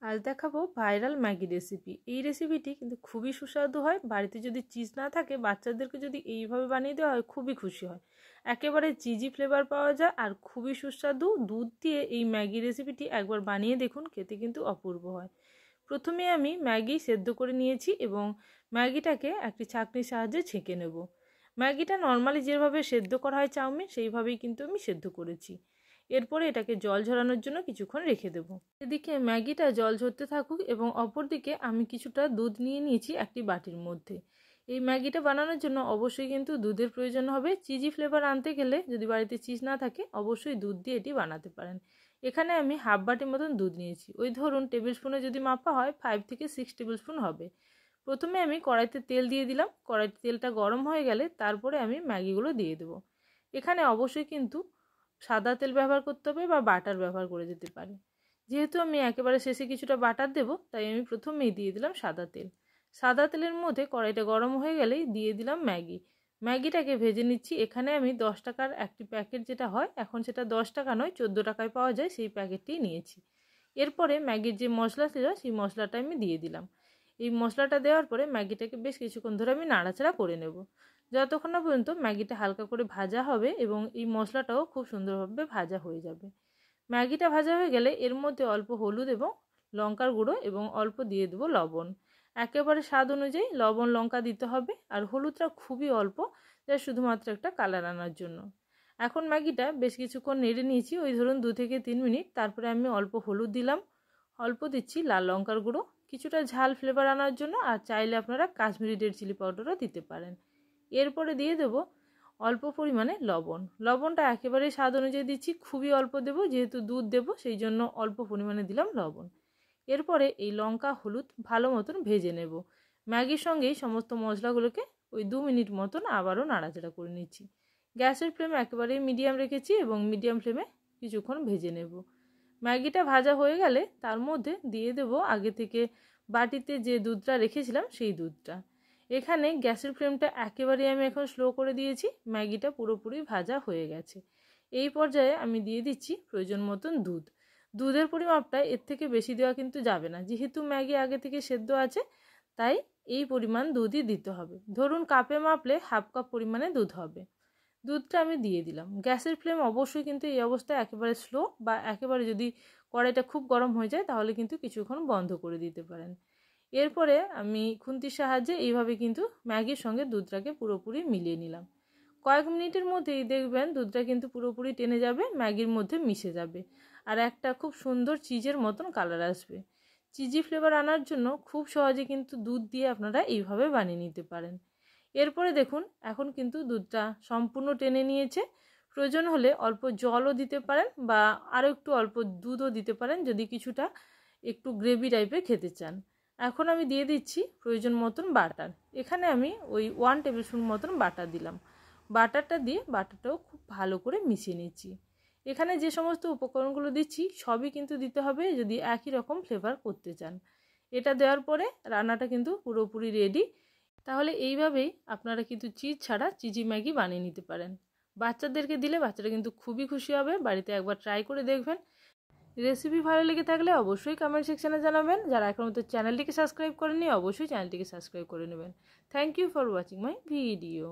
আজ দেখাবো viral Maggi recipe. এই রেসিপিটি কিন্তু খুবই সুস্বাদু হয়। বাড়িতে যদি চিজ না থাকে বাচ্চাদেরকে যদি এইভাবে বানিয়ে দেওয়া হয় খুবই খুশি হয়। একেবারে চিজি ফ্লেভার পাওয়া যায় আর খুবই সুস্বাদু। দুধ দিয়ে এই ম্যাগি রেসিপিটি একবার বানিয়ে দেখুন, খেতে কিন্তু অপূর্ব হয়। প্রথমে আমি ম্যাগি সেদ্ধ করে নিয়েছি এবং ম্যাগিটাকে একটি ছাঁকনির সাহায্যে ছেঁকে নেব। ম্যাগিটা নর্মালি যেভাবে সেদ্ধ করা হয় চাউমিন, সেইভাবেই কিন্তু আমি সেদ্ধ করেছি। এরপরে এটাকে জল ঝরানোর জন্য কিছুক্ষণ রেখে দেবো। এদিকে ম্যাগিটা জল ঝরতে থাকুক এবং অপরদিকে আমি কিছুটা দুধ নিয়ে নিয়েছি একটি বাটির মধ্যে। এই ম্যাগিটা বানানোর জন্য অবশ্যই কিন্তু দুধের প্রয়োজন হবে। চিজি ফ্লেভার আনতে গেলে যদি বাড়িতে চিজ না থাকে অবশ্যই দুধ দিয়ে এটি বানাতে পারেন। এখানে আমি হাফ বাটির মতন দুধ নিয়েছি। ওই ধরুন টেবিল স্পুনে যদি মাপা হয় 5 থেকে 6 টেবিল স্পুন হবে। প্রথমে আমি কড়াইতে তেল দিয়ে দিলাম। কড়াইতে তেলটা গরম হয়ে গেলে তারপরে আমি ম্যাগিগুলো দিয়ে দেবো। এখানে অবশ্যই কিন্তু সাদা তেল ব্যবহার করতে হবে বা বাটার ব্যবহার করে যেতে পারে। যেহেতু আমি একেবারে শেষে কিছুটা বাটার দেবো, তাই আমি প্রথমেই দিয়ে দিলাম সাদা তেল। সাদা তেলের মধ্যে কড়াইটা গরম হয়ে গেলেই দিয়ে দিলাম ম্যাগিটাকে ভেজে নিচ্ছি। এখানে আমি 10 টাকার একটি প্যাকেট যেটা হয়, এখন সেটা 10 টাকা নয় 14 টাকায় পাওয়া যায়, সেই প্যাকেটটি নিয়েছি। এরপরে ম্যাগির যে মশলা ছিল সেই মশলাটা আমি দিয়ে দিলাম। এই মশলাটা দেওয়ার পরে ম্যাগিটাকে বেশ কিছুক্ষণ ধরে আমি নাড়াচাড়া করে নেব, যতক্ষণ না পর্যন্ত ম্যাগিটা হালকা করে ভাজা হবে এবং এই মশলাটাও খুব সুন্দরভাবে ভাজা হয়ে যাবে। ম্যাগিটা ভাজা হয়ে গেলে এর মধ্যে অল্প হলুদ এবং লঙ্কার গুঁড়ো এবং অল্প দিয়ে দেবো লবণ। একেবারে স্বাদ অনুযায়ী লবণ লঙ্কা দিতে হবে, আর হলুদটা খুবই অল্প, যা শুধুমাত্র একটা কালার আনার জন্য। এখন ম্যাগিটা বেশ কিছুক্ষণ নেড়ে নিয়েছি, ওই ধরুন 2 থেকে 3 মিনিট। তারপরে আমি অল্প হলুদ দিলাম, অল্প দিচ্ছি লাল লঙ্কার গুঁড়ো, কিছুটা ঝাল ফ্লেভার আনার জন্য, আর চাইলে আপনারা কাশ্মীরি রেড চিলি পাউডারও দিতে পারেন। এরপরে দিয়ে দেবো অল্প পরিমাণে লবণ। লবণটা একেবারে স্বাদ অনুযায়ী দিচ্ছি, খুবই অল্প দেবো, যেহেতু দুধ দেবো সেই জন্য অল্প পরিমাণে দিলাম লবণ। এরপরে এই লঙ্কা হলুদ ভালো মতন ভেজে নেব। ম্যাগির সঙ্গেই সমস্ত মশলাগুলোকে ওই 2 মিনিট মতন আবারও নাড়াচাড়া করে নিচ্ছি। গ্যাসের ফ্লেম একেবারেই মিডিয়াম রেখেছি এবং মিডিয়াম ফ্লেমে কিছুক্ষণ ভেজে নেব। ম্যাগিটা ভাজা হয়ে গেলে তার মধ্যে দিয়ে দেব আগে থেকে বাটিতে যে দুধটা রেখেছিলাম সেই দুধটা। এখানে গ্যাসের ফ্লেমটা একেবারেই আমি এখন স্লো করে দিয়েছি। ম্যাগিটা পুরোপুরি ভাজা হয়ে গেছে। এই পর্যায়ে আমি দিয়ে দিচ্ছি প্রয়োজন মতন দুধ। দুধের পরিমাপটা এর থেকে বেশি দেওয়া কিন্তু যাবে না, যেহেতু ম্যাগি আগে থেকে সেদ্ধ আছে, তাই এই পরিমাণ দুধই দিতে হবে। ধরুন কাপে মাপলে হাফ কাপ পরিমাণে দুধ হবে। দুধটা আমি দিয়ে দিলাম। গ্যাসের ফ্লেম অবশ্যই কিন্তু এই অবস্থায় একেবারে স্লো, বা একেবারে যদি কড়াইটা খুব গরম হয়ে যায় তাহলে কিন্তু কিছুক্ষণ বন্ধ করে দিতে পারেন। এরপরে আমি খুন্তির সাহায্যে এইভাবে কিন্তু ম্যাগির সঙ্গে দুধটাকে পুরোপুরি মিলিয়ে নিলাম। কয়েক মিনিটের মধ্যেই দেখবেন দুধটা কিন্তু পুরোপুরি টেনে যাবে, ম্যাগির মধ্যে মিশে যাবে, আর একটা খুব সুন্দর চিজের মতন কালার আসবে। চিজি ফ্লেভার আনার জন্য খুব সহজে কিন্তু দুধ দিয়ে আপনারা এইভাবে বানিয়ে নিতে পারেন। এরপরে দেখুন এখন কিন্তু দুধটা সম্পূর্ণ টেনে নিয়েছে। প্রয়োজন হলে অল্প জলও দিতে পারেন বা আরও একটু অল্প দুধও দিতে পারেন যদি কিছুটা একটু গ্রেভি টাইপের খেতে চান। এখন আমি দিয়ে দিচ্ছি প্রয়োজন মতন বাটার। এখানে আমি ওই 1 টেবিল স্পুন মতন বাটার দিলাম। বাটারটা দিয়ে বাটারটাও খুব ভালো করে মিশিয়ে নিচ্ছি। এখানে যে সমস্ত উপকরণগুলো দিচ্ছি সবই কিন্তু দিতে হবে যদি একই রকম ফ্লেভার করতে চান। এটা দেওয়ার পরে রান্নাটা কিন্তু পুরোপুরি রেডি। তাহলে এইভাবেই আপনারা কিন্তু চিজ ছাড়া চিজি ম্যাগি বানিয়ে নিতে পারেন। বাচ্চাদেরকে দিলে বাচ্চারা কিন্তু খুবই খুশি হবে। বাড়িতে একবার ট্রাই করে দেখবেন। রেসিপি ভালো লেগে থাকলে অবশ্যই কমেন্ট সেকশনে জানাবেন। যারা এখনও মতো চ্যানেলটিকে সাবস্ক্রাইব করেননি অবশ্যই চ্যানেলটিকে সাবস্ক্রাইব করে নেবেন। Thank you for watching my video.